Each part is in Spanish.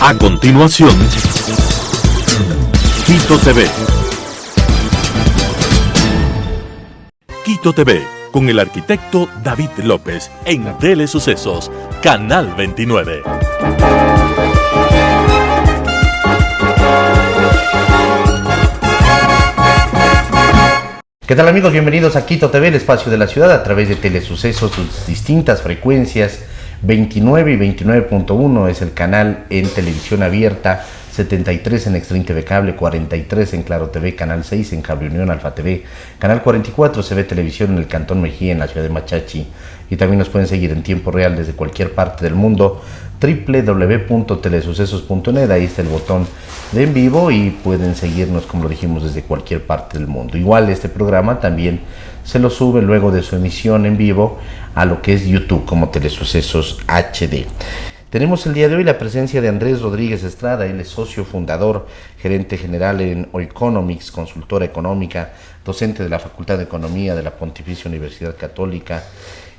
A continuación, Quito TV. Quito TV, con el arquitecto David López, en Telesucesos, Canal 29. ¿Qué tal, amigos? Bienvenidos a Quito TV, el espacio de la ciudad, a través de Telesucesos, sus distintas frecuencias. 29 y 29.1 es el canal en televisión abierta, 73 en Extreme TV Cable, 43 en Claro TV, Canal 6 en Cable Unión, Alfa TV, Canal 44 se ve televisión en el Cantón Mejía, en la ciudad de Machachi, y también nos pueden seguir en tiempo real desde cualquier parte del mundo, www.telesucesos.net, ahí está el botón de en vivo y pueden seguirnos, como lo dijimos, desde cualquier parte del mundo. Igual este programa también se lo sube luego de su emisión en vivo a lo que es YouTube como Telesucesos HD. Tenemos el día de hoy la presencia de Andrés Rodríguez Estrada. Él es socio fundador, gerente general en Oeconomics, consultora económica, docente de la Facultad de Economía de la Pontificia Universidad Católica,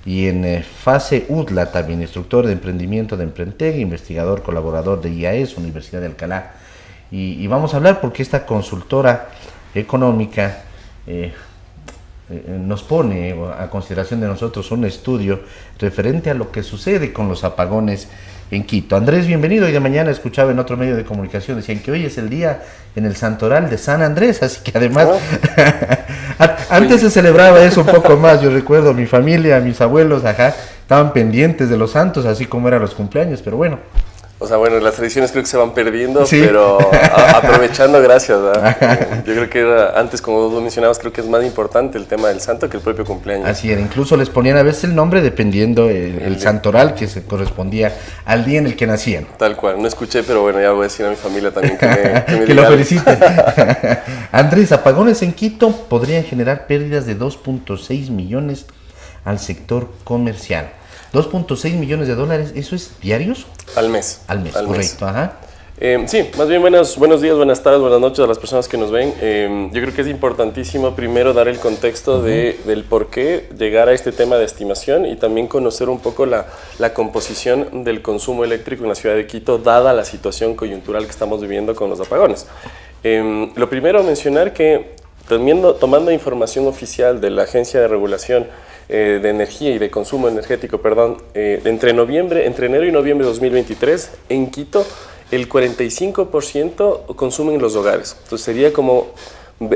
y en Fase UDLA también instructor de emprendimiento de Emprendtec, investigador colaborador de IAES, Universidad de Alcalá. Y vamos a hablar porque esta consultora económica nos pone a consideración de nosotros un estudio referente a lo que sucede con los apagones en Quito. Andrés, bienvenido. Hoy de mañana escuchaba en otro medio de comunicación, decían que hoy es el día en el Santoral de San Andrés, así que además antes se celebraba eso un poco más. Yo recuerdo mi familia, mis abuelos, estaban pendientes de los santos, así como eran los cumpleaños, pero bueno. O sea, bueno, las tradiciones creo que se van perdiendo, sí, pero aprovechando, gracias, ¿verdad? Yo creo que antes, como tú mencionabas, creo que es más importante el tema del santo que el propio cumpleaños. Así era, incluso les ponían a veces el nombre dependiendo el santoral que se correspondía al día en el que nacían. Tal cual, no escuché, pero bueno, ya voy a decir a mi familia también que me que lo feliciten. Andrés, apagones en Quito podrían generar pérdidas de 2.6 millones al sector comercial. 2.6 millones de dólares, ¿eso es diarios? Al mes. Al mes, correcto, ajá. Sí, más bien buenos días, buenas tardes, buenas noches a las personas que nos ven. Yo creo que es importantísimo primero dar el contexto del por qué llegar a este tema de estimación y también conocer un poco la composición del consumo eléctrico en la ciudad de Quito, dada la situación coyuntural que estamos viviendo con los apagones. Lo primero, mencionar que tomando información oficial de la Agencia de Regulación de Energía y de Consumo Energético, entre enero y noviembre de 2023, en Quito, el 45% consumen los hogares. Entonces sería como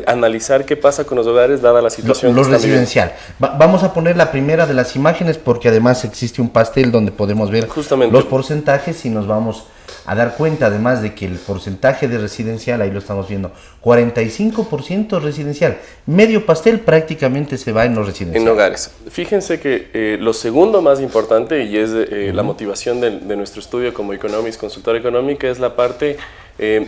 analizar qué pasa con los hogares dada la situación. Lo residencial. Vamos a poner la primera de las imágenes porque además existe un pastel donde podemos ver justamente los porcentajes y nos vamos a dar cuenta además de que el porcentaje de residencial, ahí lo estamos viendo, 45% residencial, medio pastel prácticamente se va en los residenciales. En hogares. Fíjense que lo segundo más importante, y es la motivación de nuestro estudio como Economics, consultora económica, es la parte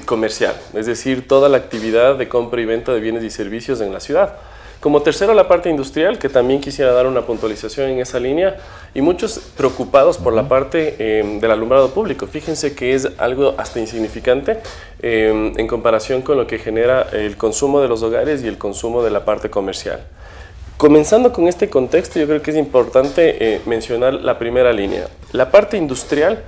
comercial, es decir, toda la actividad de compra y venta de bienes y servicios en la ciudad. Como tercero, la parte industrial, que también quisiera dar una puntualización en esa línea, y muchos preocupados por la parte del alumbrado público. Fíjense que es algo hasta insignificante en comparación con lo que genera el consumo de los hogares y el consumo de la parte comercial. Comenzando con este contexto, yo creo que es importante mencionar la primera línea. La parte industrial,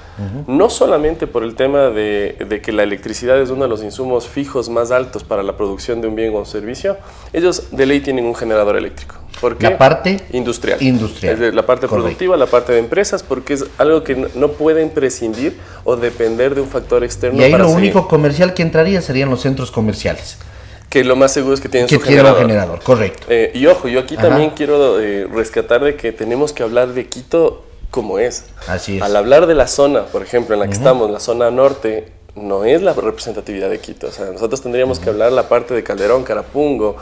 no solamente por el tema de que la electricidad es uno de los insumos fijos más altos para la producción de un bien o un servicio, ellos de ley tienen un generador eléctrico. ¿Por qué? La parte industrial. Industrial. Es decir, la parte productiva, la parte de empresas, porque es algo que no pueden prescindir o depender de un factor externo. Y ahí lo único comercial que entraría serían los centros comerciales. Que lo más seguro es que tienen su generador. Correcto. Y ojo, yo aquí también quiero rescatar de que tenemos que hablar de Quito como es. Así es. Al hablar de la zona, por ejemplo, en la que estamos, la zona norte, no es la representatividad de Quito. O sea, nosotros tendríamos que hablar la parte de Calderón, Carapungo,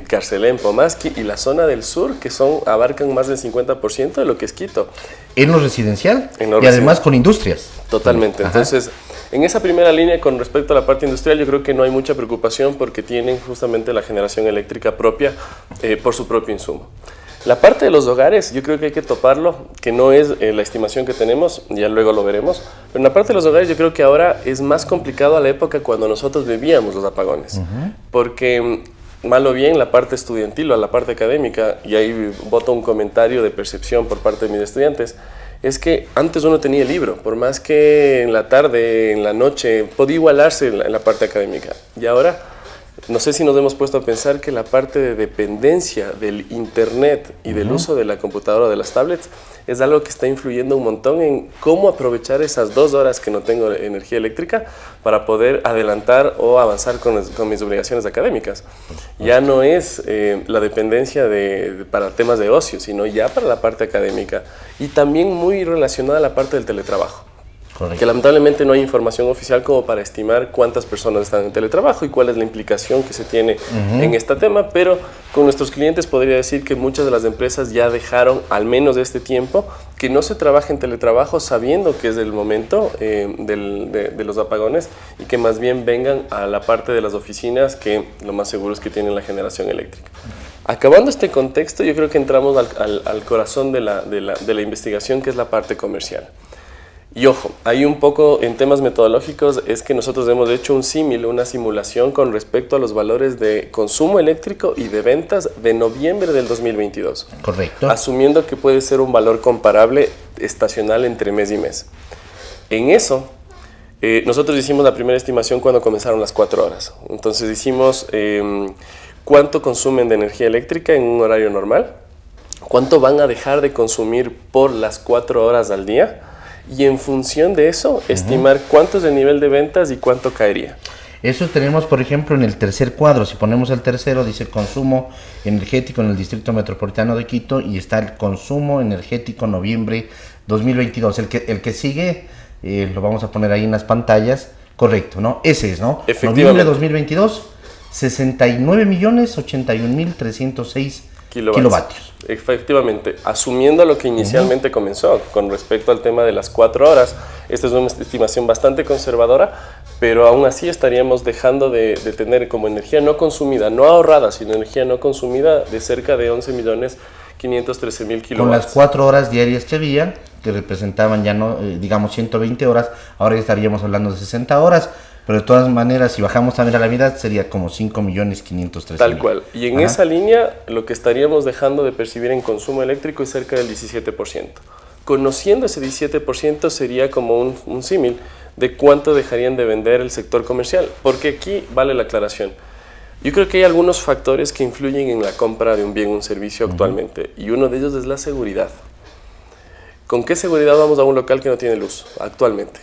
Carcelén, Pomasqui y la zona del sur, que abarcan más del 50% de lo que es Quito. En lo residencial y además con industrias. Totalmente. Entonces, en esa primera línea con respecto a la parte industrial, yo creo que no hay mucha preocupación porque tienen justamente la generación eléctrica propia por su propio insumo. La parte de los hogares, yo creo que hay que toparlo, que no es la estimación que tenemos, ya luego lo veremos, pero en la parte de los hogares yo creo que ahora es más complicado a la época cuando nosotros vivíamos los apagones, porque mal o bien la parte estudiantil o la parte académica, y ahí boto un comentario de percepción por parte de mis estudiantes, es que antes uno tenía el libro, por más que en la tarde, en la noche, podía igualarse en la parte académica. Y ahora, no sé si nos hemos puesto a pensar que la parte de dependencia del internet y del uso de la computadora o de las tablets es algo que está influyendo un montón en cómo aprovechar esas 2 horas que no tengo energía eléctrica para poder adelantar o avanzar con mis obligaciones académicas. Ya no es la dependencia para temas de ocio, sino ya para la parte académica y también muy relacionada a la parte del teletrabajo. Correcto. Que lamentablemente no hay información oficial como para estimar cuántas personas están en teletrabajo y cuál es la implicación que se tiene en este tema, pero con nuestros clientes podría decir que muchas de las empresas ya dejaron, al menos de este tiempo, que no se trabaje en teletrabajo sabiendo que es el momento de los apagones y que más bien vengan a la parte de las oficinas que lo más seguro es que tienen la generación eléctrica. Acabando este contexto, yo creo que entramos al corazón de la investigación, que es la parte comercial. Y ojo, hay un poco en temas metodológicos, es que nosotros hemos hecho un símil, una simulación con respecto a los valores de consumo eléctrico y de ventas de noviembre del 2022. Correcto. Asumiendo que puede ser un valor comparable estacional entre mes y mes. En eso, nosotros hicimos la primera estimación cuando comenzaron las 4 horas. Entonces hicimos cuánto consumen de energía eléctrica en un horario normal, cuánto van a dejar de consumir por las 4 horas al día, y en función de eso, estimar cuánto es el nivel de ventas y cuánto caería. Eso tenemos, por ejemplo, en el tercer cuadro. Si ponemos el tercero, dice consumo energético en el Distrito Metropolitano de Quito y está el consumo energético noviembre 2022. El que sigue, lo vamos a poner ahí en las pantallas. Correcto, ¿no? Ese es, ¿no? Noviembre 2022, 69.081.306 kilovatios. Efectivamente, asumiendo lo que inicialmente comenzó con respecto al tema de las 4 horas, esta es una estimación bastante conservadora, pero aún así estaríamos dejando de tener como energía no consumida, no ahorrada, sino energía no consumida de cerca de 11.513.000 kilowatts. Con las 4 horas diarias que había, que representaban ya no, digamos 120 horas, ahora ya estaríamos hablando de 60 horas. Pero de todas maneras, si bajamos también a la mitad, sería como 5.513.000. Tal cual. Y en esa línea, lo que estaríamos dejando de percibir en consumo eléctrico es cerca del 17%. Conociendo ese 17% sería como un símil de cuánto dejarían de vender el sector comercial. Porque aquí vale la aclaración. Yo creo que hay algunos factores que influyen en la compra de un bien o un servicio actualmente. Y uno de ellos es la seguridad. ¿Con qué seguridad vamos a un local que no tiene luz actualmente?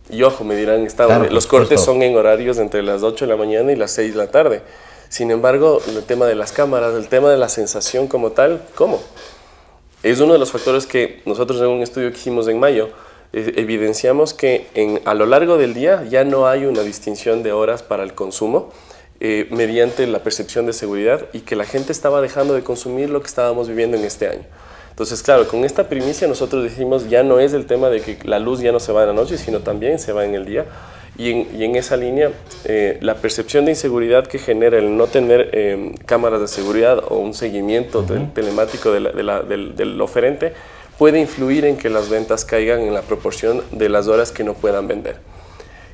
Y ojo, me dirán, claro, los cortes son en horarios entre las 8 de la mañana y las 6 de la tarde. Sin embargo, el tema de las cámaras, el tema de la sensación como tal, ¿cómo? Es uno de los factores que nosotros en un estudio que hicimos en mayo, evidenciamos que a lo largo del día ya no hay una distinción de horas para el consumo mediante la percepción de seguridad y que la gente estaba dejando de consumir lo que estábamos viviendo en este año. Entonces, claro, con esta primicia nosotros dijimos ya no es el tema de que la luz ya no se va en la noche, sino también se va en el día. Y en esa línea, la percepción de inseguridad que genera el no tener cámaras de seguridad o un seguimiento telemático del oferente puede influir en que las ventas caigan en la proporción de las horas que no puedan vender.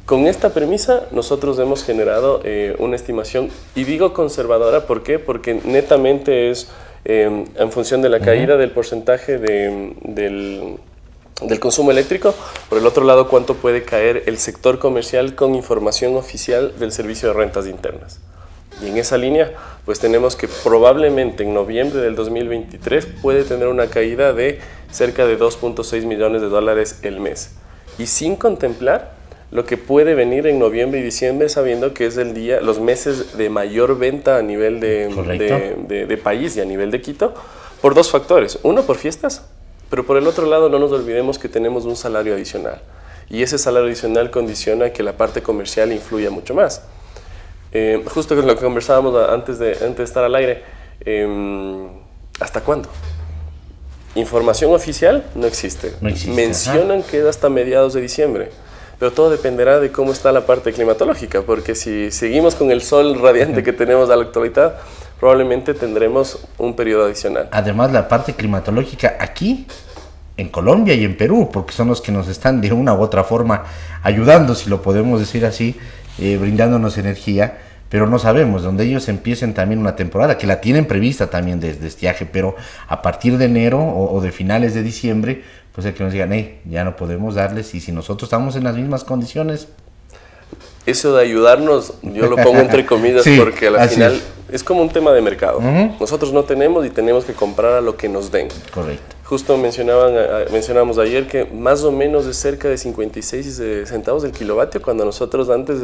Con esta premisa, nosotros hemos generado una estimación, y digo conservadora, ¿por qué? Porque netamente es en función de la caída del porcentaje del consumo eléctrico. Por el otro lado, cuánto puede caer el sector comercial con información oficial del Servicio de Rentas Internas. Y en esa línea, pues tenemos que probablemente en noviembre del 2023 puede tener una caída de cerca de 2.6 millones de dólares el mes. Y sin contemplar lo que puede venir en noviembre y diciembre, sabiendo que es los meses de mayor venta a nivel de país y a nivel de Quito, por 2 factores. Uno, por fiestas, pero por el otro lado no nos olvidemos que tenemos un salario adicional. Y ese salario adicional condiciona que la parte comercial influya mucho más. Justo con lo que conversábamos antes de estar al aire, ¿hasta cuándo? Información oficial no existe. Mencionan que es hasta mediados de diciembre. Pero todo dependerá de cómo está la parte climatológica, porque si seguimos con el sol radiante que tenemos a la actualidad, probablemente tendremos un periodo adicional. Además, la parte climatológica aquí, en Colombia y en Perú, porque son los que nos están de una u otra forma ayudando, si lo podemos decir así, brindándonos energía, pero no sabemos, donde ellos empiecen también una temporada, que la tienen prevista también desde estiaje, pero a partir de enero o de finales de diciembre, pues es que nos digan, hey, ya no podemos darles, y si nosotros estamos en las mismas condiciones. Eso de ayudarnos, yo lo pongo entre comillas, sí, porque al final es. Es como un tema de mercado. Nosotros no tenemos y tenemos que comprar a lo que nos den. Correcto. Justo mencionábamos ayer que más o menos de cerca de 56 centavos del kilovatio, cuando nosotros antes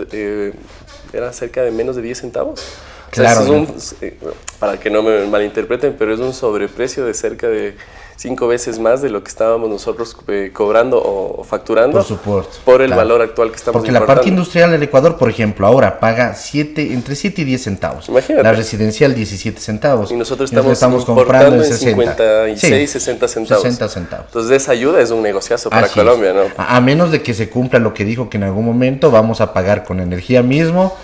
era cerca de menos de 10 centavos. Claro. O sea, para que no me malinterpreten, pero es un sobreprecio de cerca de 5 veces más de lo que estábamos nosotros cobrando o facturando. Por supuesto. Por el valor actual que estamos Porque importando. la parte industrial del Ecuador, por ejemplo, ahora paga entre 7 y 10 centavos. Imagínate. La residencial 17 centavos. Y nosotros estamos comprando en 60. 56, Sí, 60 centavos. 60 centavos. Entonces esa ayuda es un negociazo para Así Colombia, es. ¿no? A menos de que se cumpla lo que dijo, que en algún momento vamos a pagar con energía mismo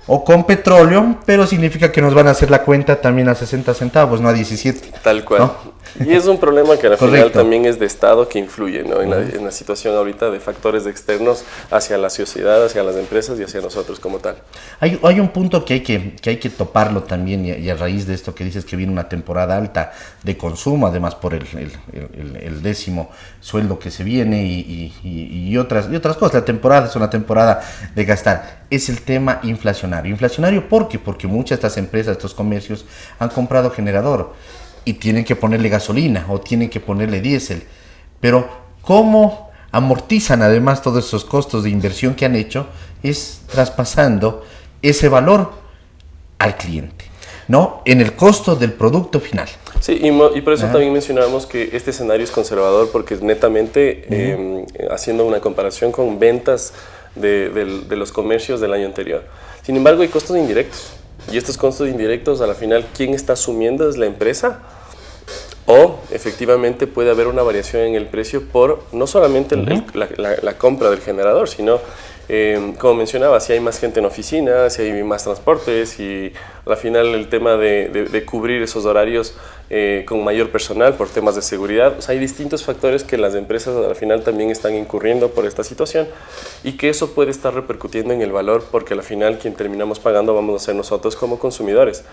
o con petróleo, pero significa que nos van a hacer la cuenta también a 60 centavos, no a 17. Tal cual. ¿No? Y es un problema que al final Correcto. también es de Estado que influye, ¿no? En la situación ahorita de factores externos hacia la sociedad, hacia las empresas y hacia nosotros como tal. Hay un punto que hay que toparlo también, y a raíz de esto que dices que viene una temporada alta de consumo, además por el 10º sueldo que se viene y otras cosas. La temporada es una temporada de gastar. Es el tema inflacionario. ¿Inflacionario por qué? Porque muchas de estas empresas, estos comercios han comprado generador y tienen que ponerle gasolina o tienen que ponerle diésel. Pero ¿cómo amortizan además todos esos costos de inversión que han hecho? Es traspasando ese valor al cliente, ¿no? En el costo del producto final. Sí, y por eso también mencionábamos que este escenario es conservador porque es netamente haciendo una comparación con ventas de los comercios del año anterior. Sin embargo, hay costos indirectos. Y estos costos indirectos, a la final, ¿quién está asumiendo? ¿Es la empresa? O efectivamente puede haber una variación en el precio por no solamente la compra del generador, sino, como mencionaba, si hay más gente en oficina, si hay más transportes y al final el tema de cubrir esos horarios con mayor personal por temas de seguridad. O sea, hay distintos factores que las empresas al final también están incurriendo por esta situación y que eso puede estar repercutiendo en el valor porque al final quien terminamos pagando vamos a ser nosotros como consumidores.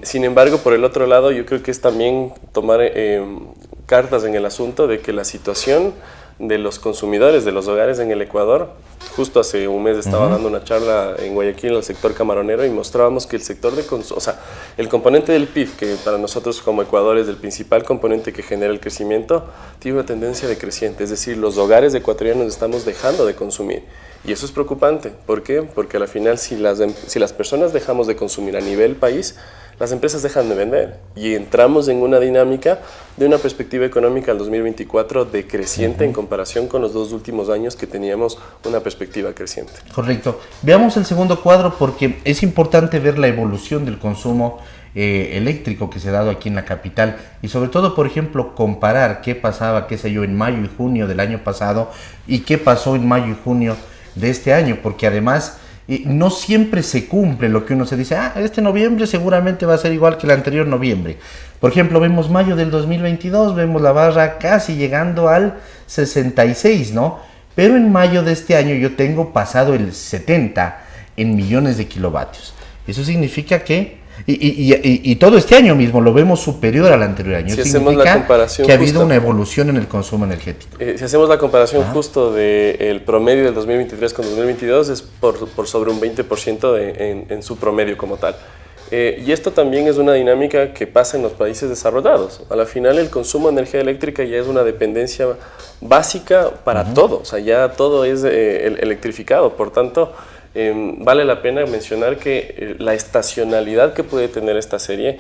Sin embargo, por el otro lado, yo creo que es también tomar cartas en el asunto de que la situación de los consumidores, de los hogares en el Ecuador, justo hace un mes estaba dando una charla en Guayaquil al sector camaronero y mostrábamos que el sector de consumo, o sea, el componente del PIB, que para nosotros como Ecuador es el principal componente que genera el crecimiento, tiene una tendencia decreciente, es decir, los hogares ecuatorianos estamos dejando de consumir. Y eso es preocupante. ¿Por qué? Porque al final si las personas dejamos de consumir a nivel país, las empresas dejan de vender y entramos en una dinámica de una perspectiva económica al 2024 decreciente en comparación con los 2 últimos años que teníamos una perspectiva creciente. Correcto. Veamos el segundo cuadro porque es importante ver la evolución del consumo eléctrico que se ha dado aquí en la capital y sobre todo, por ejemplo, comparar qué pasaba, qué sé yo, en mayo y junio del año pasado y qué pasó en mayo y junio de este año, porque además no siempre se cumple lo que uno se dice, este noviembre seguramente va a ser igual que el anterior noviembre. Por ejemplo, vemos mayo del 2022, vemos la barra casi llegando al 66, ¿no? Pero en mayo de este año yo tengo pasado el 70 en millones de kilovatios. Eso significa que y todo este año mismo lo vemos superior al anterior año. Si hacemos la comparación que ha habido una evolución en el consumo energético. Si hacemos la comparación justo del promedio del 2023 con 2022 es por sobre un 20% en su promedio como tal. Y esto también es una dinámica que pasa en los países desarrollados. A la final el consumo de energía eléctrica ya es una dependencia básica para todo, o sea, ya todo es electrificado, por tanto vale la pena mencionar que la estacionalidad que puede tener esta serie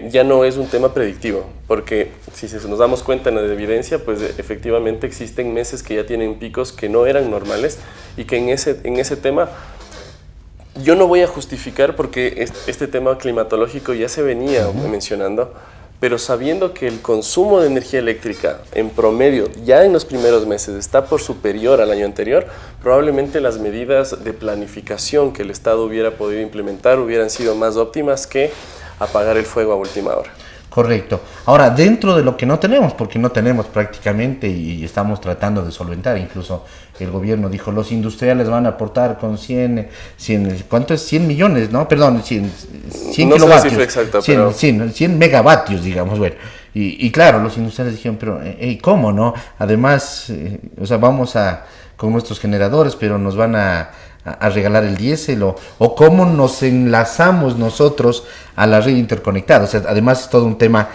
ya no es un tema predictivo, porque si nos damos cuenta en la evidencia, pues efectivamente existen meses que ya tienen picos que no eran normales y que en ese tema yo no voy a justificar porque este tema climatológico ya se venía mencionando, pero sabiendo que el consumo de energía eléctrica en promedio ya en los primeros meses está por superior al año anterior, probablemente las medidas de planificación que el Estado hubiera podido implementar hubieran sido más óptimas que apagar el fuego a última hora. Correcto. Ahora, dentro de lo que no tenemos, porque no tenemos prácticamente y estamos tratando de solventar, incluso el gobierno dijo, los industriales van a aportar con 100 ¿cuánto es? 100 millones, ¿no? Perdón, 100 no kilovatios. sé la cifra exacta, 100, pero... 100 megavatios, digamos, bueno. Y claro, los industriales dijeron, pero ¿cómo, no? Además, o sea, vamos con nuestros generadores, pero nos van a regalar el diésel, o cómo nos enlazamos nosotros a la red interconectada. O sea, además es todo un tema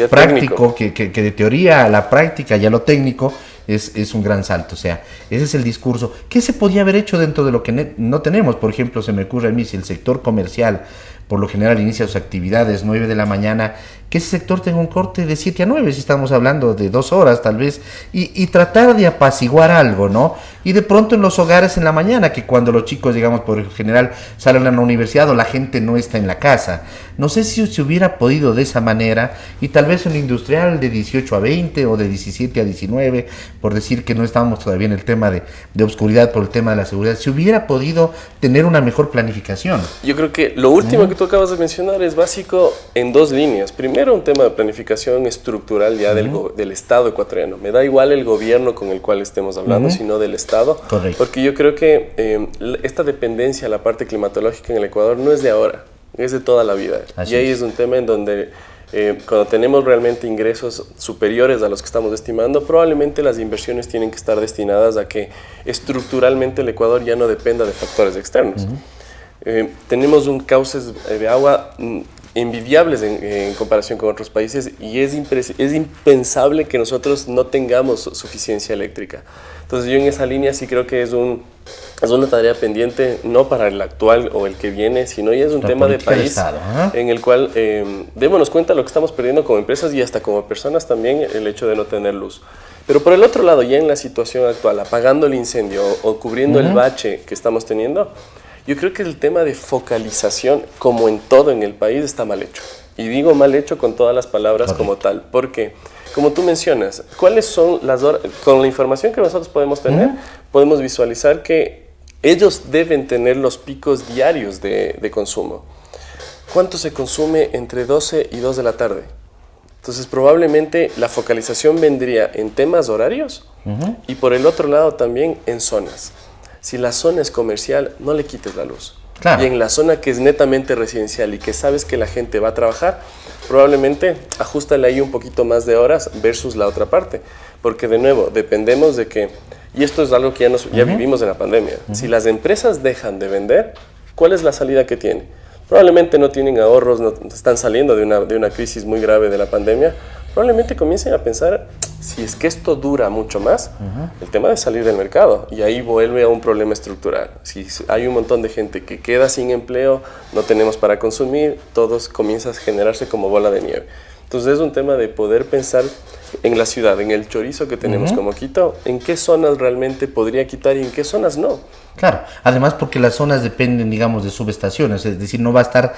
práctico, que de teoría a la práctica y a lo técnico es un gran salto. O sea, ese es el discurso. ¿Qué se podía haber hecho dentro de lo que no tenemos? Por ejemplo, se me ocurre a mí, si el sector comercial por lo general inicia sus actividades 9 de la mañana, que ese sector tenga un corte de 7 a 9, si estamos hablando de 2 horas tal vez, y tratar de apaciguar algo, ¿no? Y de pronto en los hogares en la mañana, que cuando los chicos, digamos, por lo general salen a la universidad o la gente no está en la casa. No sé si se hubiera podido de esa manera, y tal vez un industrial de 18 a 20 o de 17 a 19, por decir que no estábamos todavía en el tema de oscuridad por el tema de la seguridad, se hubiera podido tener una mejor planificación. Yo creo que lo último que tú acabas de mencionar es básico en dos líneas. Primero, un tema de planificación estructural ya del Estado ecuatoriano. Me da igual el gobierno con el cual estemos hablando, sino del Estado. Correcto. Porque yo creo que esta dependencia a la parte climatológica en el Ecuador no es de ahora, es de toda la vida. Así y ahí es es un tema en donde cuando tenemos realmente ingresos superiores a los que estamos estimando, probablemente las inversiones tienen que estar destinadas a que estructuralmente el Ecuador ya no dependa de factores externos. Tenemos un cauces de agua envidiables en comparación con otros países, y es impensable que nosotros no tengamos suficiencia eléctrica. Entonces yo en esa línea sí creo que es una tarea pendiente, no para el actual o el que viene, sino ya es un tema de país Estado, en el cual démonos cuenta de lo que estamos perdiendo como empresas y hasta como personas también, el hecho de no tener luz. Pero por el otro lado, ya en la situación actual, apagando el incendio o cubriendo el bache que estamos teniendo, yo creo que el tema de focalización, como en todo en el país, está mal hecho. Y digo mal hecho con todas las palabras como tal, porque, como tú mencionas, ¿cuáles son las horas? Con la información que nosotros podemos tener, podemos visualizar que ellos deben tener los picos diarios de consumo. ¿Cuánto se consume entre 12 y 2 de la tarde? Entonces, probablemente la focalización vendría en temas horarios y por el otro lado también en zonas. Si la zona es comercial, no le quites la luz. Claro. Y en la zona que es netamente residencial y que sabes que la gente va a trabajar, probablemente ajustale ahí un poquito más de horas versus la otra parte. Porque de nuevo, dependemos de que, y esto es algo que ya vivimos en la pandemia, si las empresas dejan de vender, ¿cuál es la salida que tienen? Probablemente no tienen ahorros, no están saliendo de una crisis muy grave de la pandemia, probablemente comiencen a pensar, si es que esto dura mucho más, el tema de salir del mercado, y ahí vuelve a un problema estructural. Si hay un montón de gente que queda sin empleo, no tenemos para consumir, todos comienza a generarse como bola de nieve. Entonces es un tema de poder pensar en la ciudad, en el chorizo que tenemos como Quito, en qué zonas realmente podría quitar y en qué zonas no. Claro, además porque las zonas dependen, digamos, de subestaciones, es decir, no va a estar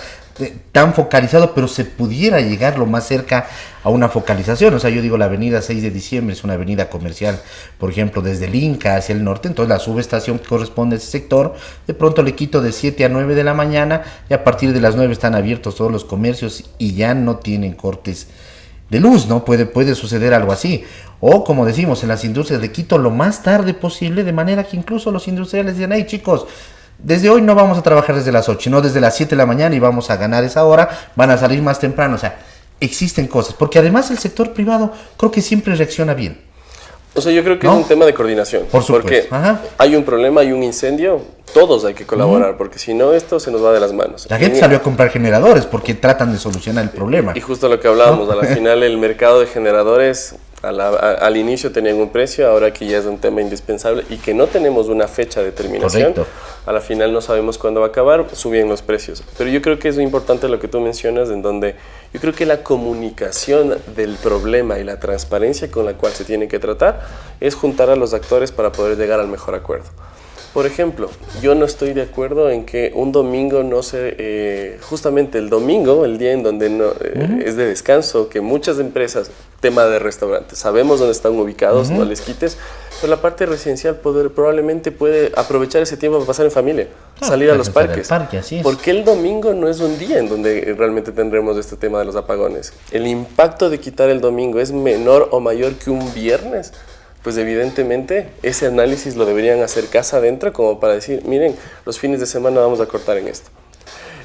tan focalizado, pero se pudiera llegar lo más cerca a una focalización. O sea, yo digo, la avenida 6 de diciembre es una avenida comercial, por ejemplo, desde el Inca hacia el norte, entonces la subestación que corresponde a ese sector, de pronto le quito de 7 a 9 de la mañana, y a partir de las 9 están abiertos todos los comercios y ya no tienen cortes de luz, ¿no? Puede suceder algo así. O, como decimos, en las industrias de Quito lo más tarde posible, de manera que incluso los industriales dicen, hey chicos, desde hoy no vamos a trabajar desde las 8, no desde las 7 de la mañana y vamos a ganar esa hora, van a salir más temprano. O sea, existen cosas, porque además el sector privado creo que siempre reacciona bien. O sea, yo creo que ¿No? es un tema de coordinación. Por supuesto. Porque hay un problema, hay un incendio, todos hay que colaborar, porque si no, esto se nos va de las manos. La gente salió a comprar generadores porque tratan de solucionar el problema. Y justo lo que hablábamos, a la final el mercado de generadores al inicio tenían un precio, ahora que ya es un tema indispensable y que no tenemos una fecha de terminación, Correcto. a la final no sabemos cuándo va a acabar, suben los precios. Pero yo creo que es muy importante lo que tú mencionas, en donde yo creo que la comunicación del problema y la transparencia con la cual se tiene que tratar es juntar a los actores para poder llegar al mejor acuerdo. Por ejemplo, yo no estoy de acuerdo en que un domingo no se... justamente el domingo, el día en donde es de descanso, que muchas empresas, tema de restaurantes, sabemos dónde están ubicados, no les quites, Pero la parte residencial probablemente puede aprovechar ese tiempo para pasar en familia, salir a los parques. Porque el domingo no es un día en donde realmente tendremos este tema de los apagones. El impacto de quitar el domingo es menor o mayor que un viernes. Pues evidentemente ese análisis lo deberían hacer casa adentro como para decir, miren, los fines de semana vamos a cortar en esto.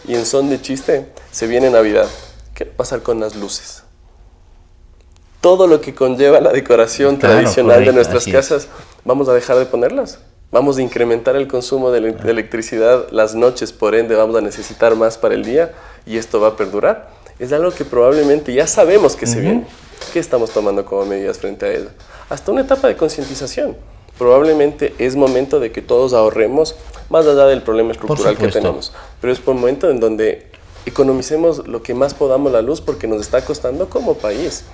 Y en son de chiste, se viene Navidad. ¿Qué va a pasar con las luces? Todo lo que conlleva la decoración tradicional de nuestras casas, ¿vamos a dejar de ponerlas? ¿Vamos a incrementar el consumo de electricidad las noches? Por ende, vamos a necesitar más para el día y esto va a perdurar. Es algo que probablemente ya sabemos que se viene. ¿Qué estamos tomando como medidas frente a ello? Hasta una etapa de concientización. Probablemente es momento de que todos ahorremos, más allá del problema estructural que tenemos. Pero es por un momento en donde economicemos lo que más podamos la luz porque nos está costando como país.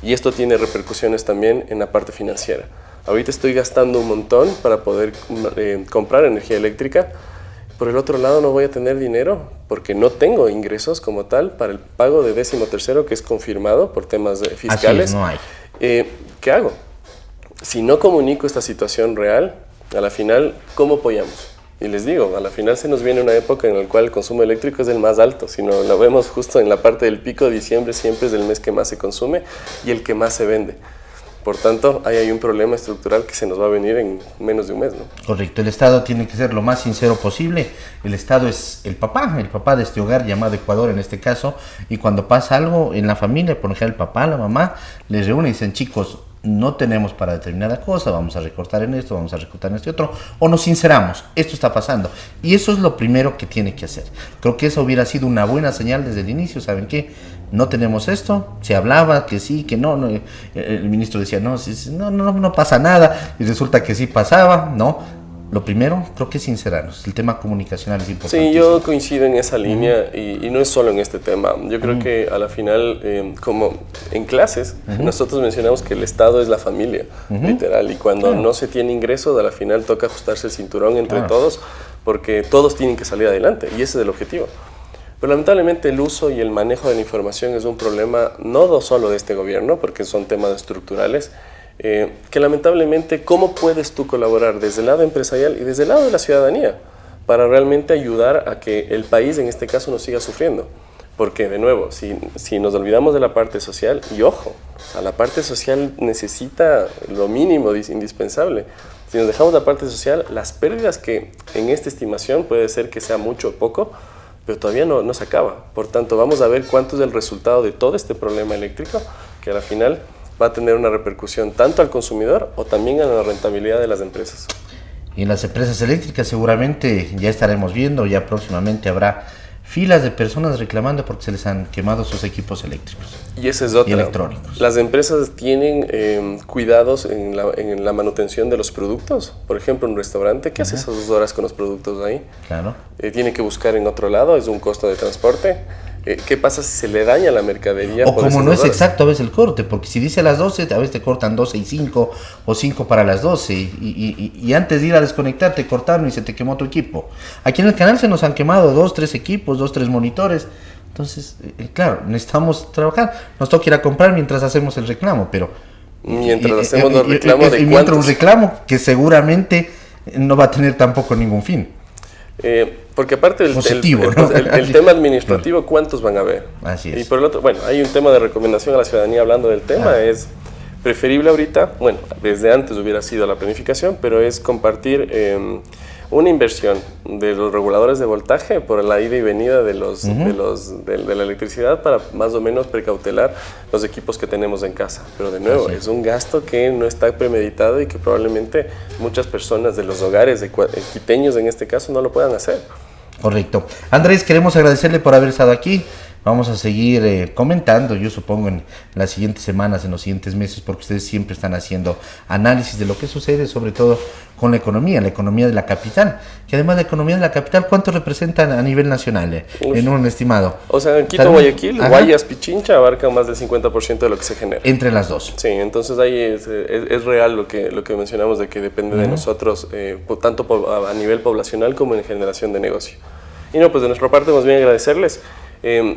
Y esto tiene repercusiones también en la parte financiera. Ahorita estoy gastando un montón para poder comprar energía eléctrica. Por el otro lado no voy a tener dinero porque no tengo ingresos como tal para el pago de 13º que es confirmado por temas fiscales. Así es, no hay. ¿Qué hago? Si no comunico esta situación real, a la final, ¿cómo apoyamos? Y les digo, a la final se nos viene una época en la cual el consumo eléctrico es el más alto. Si no lo vemos justo en la parte del pico, diciembre siempre es el mes que más se consume y el que más se vende. Por tanto, ahí hay un problema estructural que se nos va a venir en menos de un mes, ¿no? Correcto, el Estado tiene que ser lo más sincero posible. El Estado es el papá de este hogar llamado Ecuador en este caso. Y cuando pasa algo en la familia, por ejemplo, el papá, la mamá, les reúnen y dicen, chicos, no tenemos para determinada cosa, vamos a recortar en esto, vamos a recortar en este otro, o nos sinceramos, esto está pasando. Y eso es lo primero que tiene que hacer. Creo que eso hubiera sido una buena señal desde el inicio. ¿Saben qué? No tenemos esto, se hablaba que sí, que no, el ministro decía no pasa nada, y resulta que sí pasaba, ¿no? Lo primero, creo que es sincerarnos. El tema comunicacional es importante. Sí, yo coincido en esa línea y no es solo en este tema. Yo creo que a la final, como en clases, nosotros mencionamos que el Estado es la familia, literal. Y cuando no se tiene ingresos, a la final toca ajustarse el cinturón entre todos, porque todos tienen que salir adelante y ese es el objetivo. Pero lamentablemente el uso y el manejo de la información es un problema no solo de este gobierno, porque son temas estructurales, que lamentablemente, ¿cómo puedes tú colaborar desde el lado empresarial y desde el lado de la ciudadanía para realmente ayudar a que el país en este caso no siga sufriendo? Porque, de nuevo, si nos olvidamos de la parte social, y ojo, la parte social necesita lo mínimo indispensable. Si nos dejamos la parte social, las pérdidas que en esta estimación puede ser que sea mucho o poco, pero todavía no se acaba. Por tanto, vamos a ver cuánto es el resultado de todo este problema eléctrico, que a la final va a tener una repercusión tanto al consumidor o también a la rentabilidad de las empresas. Y en las empresas eléctricas seguramente ya estaremos viendo, ya próximamente habrá filas de personas reclamando porque se les han quemado sus equipos eléctricos. Y esa es otra. Y electrónicos. Las empresas tienen cuidados en la manutención de los productos. Por ejemplo, un restaurante, ¿qué hace esas 2 horas con los productos ahí? Claro. Tiene que buscar en otro lado, es un costo de transporte. ¿Qué pasa si se le daña la mercadería? O como no es exacto a veces el corte, porque si dice a las 12, a veces te cortan 12 y 5 o 5 para las 12 y antes de ir a desconectar te cortaron y se te quemó tu equipo. Aquí en el canal se nos han quemado 2, 3 equipos, 2, 3 monitores. Entonces, claro, necesitamos trabajar. Nos toca ir a comprar mientras hacemos el reclamo, pero... Mientras hacemos los reclamos de mientras un reclamo que seguramente no va a tener tampoco ningún fin. Porque aparte positivo, el tema administrativo, ¿cuántos van a haber? Así es. Y por el otro, bueno, hay un tema de recomendación a la ciudadanía hablando del tema, es preferible ahorita, bueno, desde antes hubiera sido la planificación, pero es compartir una inversión de los reguladores de voltaje por la ida y venida de la electricidad para más o menos precautelar los equipos que tenemos en casa. Pero de nuevo, es un gasto que no está premeditado y que probablemente muchas personas de los hogares quiteños en este caso no lo puedan hacer. Correcto. Andrés, queremos agradecerle por haber estado aquí. Vamos a seguir comentando, yo supongo, en las siguientes semanas, en los siguientes meses, porque ustedes siempre están haciendo análisis de lo que sucede, sobre todo con la economía de la capital. Que además la economía de la capital, ¿cuánto representan a nivel nacional en un estimado? O sea, en Quito, Guayaquil, Guayas, Pichincha abarcan más del 50% de lo que se genera. Entre las dos. Sí, entonces ahí es real lo que mencionamos de que depende de nosotros, tanto a nivel poblacional como en generación de negocio. Y no, pues de nuestra parte, más bien agradecerles.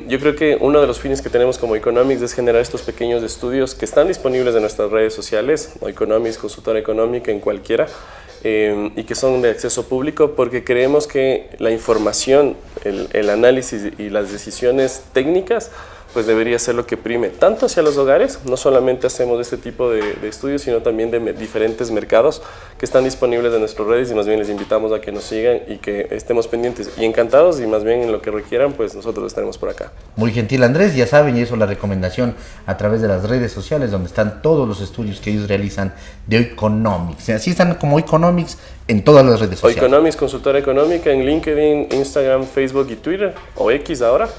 Yo creo que uno de los fines que tenemos como Economics es generar estos pequeños estudios que están disponibles en nuestras redes sociales, Economics, Consultora Económica, en cualquiera, y que son de acceso público, porque creemos que la información, el análisis y las decisiones técnicas pues debería ser lo que prime tanto hacia los hogares. No solamente hacemos este tipo de estudios, sino también de diferentes mercados que están disponibles en nuestras redes, y más bien les invitamos a que nos sigan y que estemos pendientes y encantados, y más bien en lo que requieran, pues nosotros estaremos por acá. Muy gentil, Andrés, ya saben, y eso la recomendación a través de las redes sociales, donde están todos los estudios que ellos realizan de Economics. Así están como Economics en todas las redes sociales. Economics, Consultora Económica, en LinkedIn, Instagram, Facebook y Twitter, o X ahora.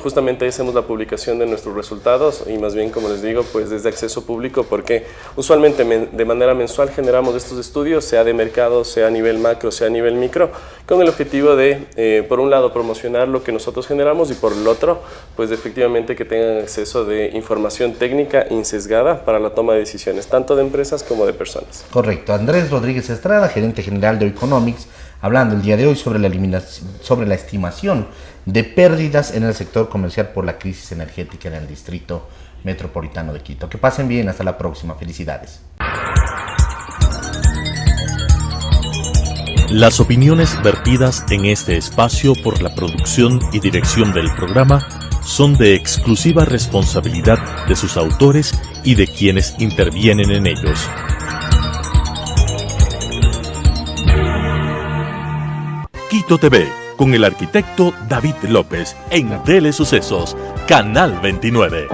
Justamente ahí hacemos la publicación de nuestros resultados, y más bien, como les digo, pues desde acceso público, porque usualmente de manera mensual generamos estos estudios, sea de mercado, sea a nivel macro, sea a nivel micro, con el objetivo de, por un lado, promocionar lo que nosotros generamos, y por el otro, pues efectivamente que tengan acceso de información técnica insesgada para la toma de decisiones, tanto de empresas como de personas. Correcto. Andrés Rodríguez Estrada, gerente general de Economics, hablando el día de hoy sobre la estimación de pérdidas en el sector comercial por la crisis energética en el Distrito Metropolitano de Quito. Que pasen bien, hasta la próxima. Felicidades. Las opiniones vertidas en este espacio por la producción y dirección del programa son de exclusiva responsabilidad de sus autores y de quienes intervienen en ellos. Quito TV, con el arquitecto David López, en Telesucesos, Canal 29.